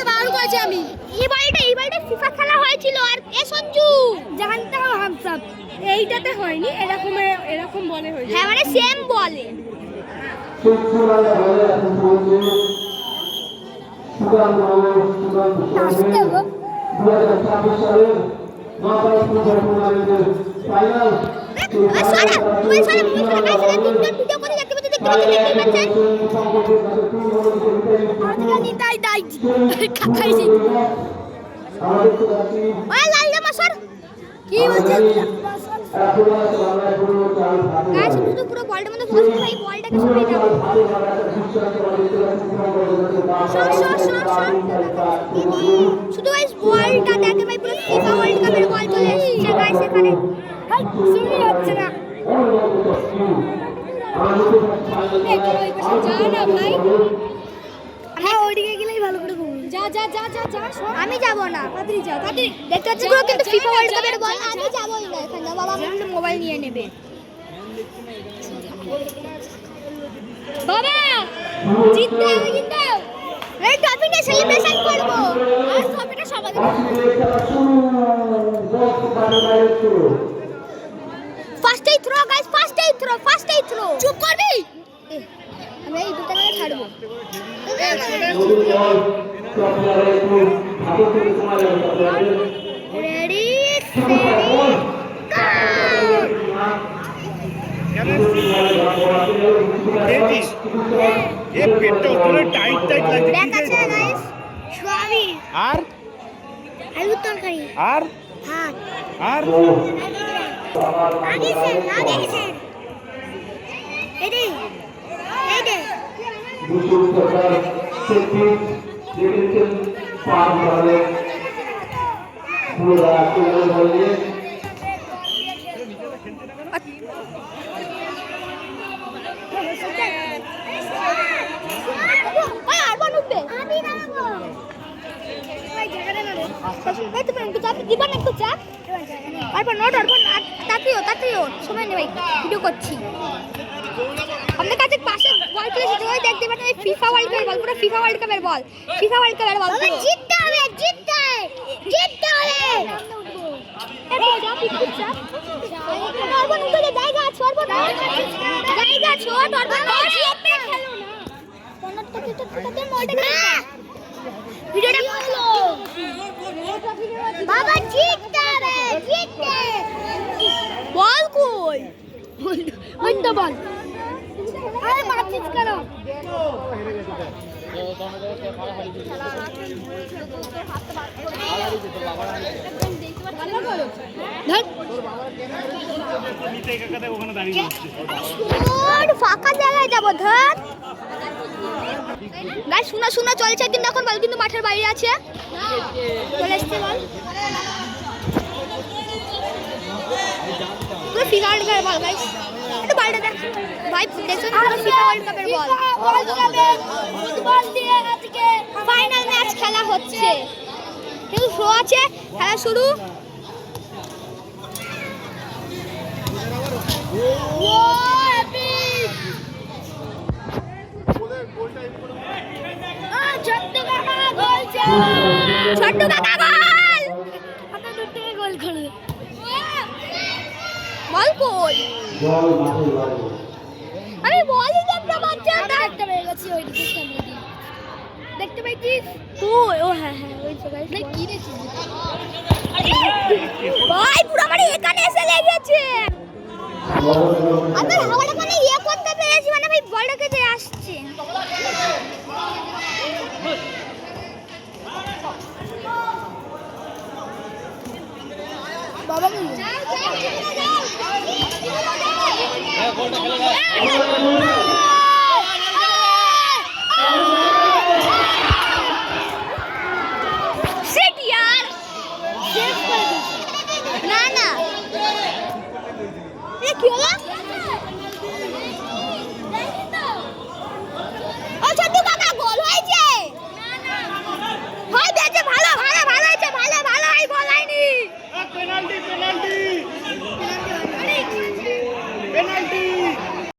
বারণ করেছি আমি। এই বলটা ফিফা খেলা হয়েছিল আর এ সঞ্জু জানতাম হামসাব এইটাতে হয়নি, এরকম বলে হয়েছে। হ্যাঁ মানে সেম বলে। কি বলছে গাইস শুধু পুরো বলটার মধ্যে ফোকাস করো, এই বলটাকে সবাই দাও। শুধু গাইস বলটা দেখে ভাই পুরো ফিফা ওয়ার্ল্ড কাপের বল চলে এসেছে গাইস এখানে। শুরু হচ্ছে না যা না ভাই। হ্যাঁ ওইদিকে গেলেই ভালো করে ঘুম। যা আমি যাব না, তাড়াতাড়ি যাও তাড়াতাড়ি। দেখতে পাচ্ছি পুরো কিন্তু ফিফা ওয়ার্ল্ড কাপের বল। আমি যাবই না এখানে, বাবা আমার মোবাইল নিয়ে নেবে। বাবা জিততে হবে কিন্তু, এই ট্রফিটা সেলিব্রেশন করব আর ট্রফিটা সবাইকে ফার্স্ট এই থ্রো গাইস, ফার্স্ট এই থ্রো। চুপ করবি, আমি এই দুটো মেরে ছাড়বো। রেডি সময় নেই ভাই, ভিডিও করছি। আমাদের কাছে পাশে বল তুলেছি, ওই দেখতে পাচ্ছেন এই ফিফা ওয়ার্ল্ড কাপের বল, পুরো ফিফা ওয়ার্ল্ড কাপের বল, ফিফা ওয়ার্ল্ড কাপের বল। জিততে হবে এ বড় পিকু চাপ অর্পণ উঠে জায়গা আছে, অর্পণ জায়গা আছে, অর্পণ জিততে খেলো না পনেরোটা কিটাতে মলটা ভিডিওটা করলো বাবা। জিততে হবে, জিততে বল কই ওই তো বল। আরে মারছিস কেন? ফাঁকা জায়গায় যাবো ধর গাইস। শোনা চলছে কিন্তু এখন বল কিন্তু মাঠের বাইরে আছে, চলে এসছে বল। পুরো ফিফা ওয়ার্ল্ড কাপের বল গাইস, একটু বলটা দেখ ভাই, দেখছেন পুরো ফিফা ওয়ার্ল্ড কাপের বল। ফুটবল দিয়ে আজকে ফাইনাল ম্যাচ খেলা হচ্ছে, কিন্তু শো আছে, খেলা শুরু। ও এপিক ছোট্টু কাকা গোল, ছোট্টু কাকা গোল, আমরা দূর থেকে গোল করে বল কই আমি বলই দেখতে পাচ্ছি, দেখতে পেয়ে গেছি ওই দিকে সামনে দিয়ে দেখতে পাইছিস তুই। ও হ্যাঁ ওই তো গাইস কি দেখছিস ভাই, পুরো আমার এখানে এসে লেগেছে। আমি হাওয়াটা মানে ইয়ে করতে পেরেছি, মানে ভাই বলটাকে যে আসছে। বাবা না কি হলো? ও ছোট্টু কাকা গোল হয়েছে, হয় বেঁচে ভালো হয়েছে, ভালো এই গোল হয়নি। পেনাল্টি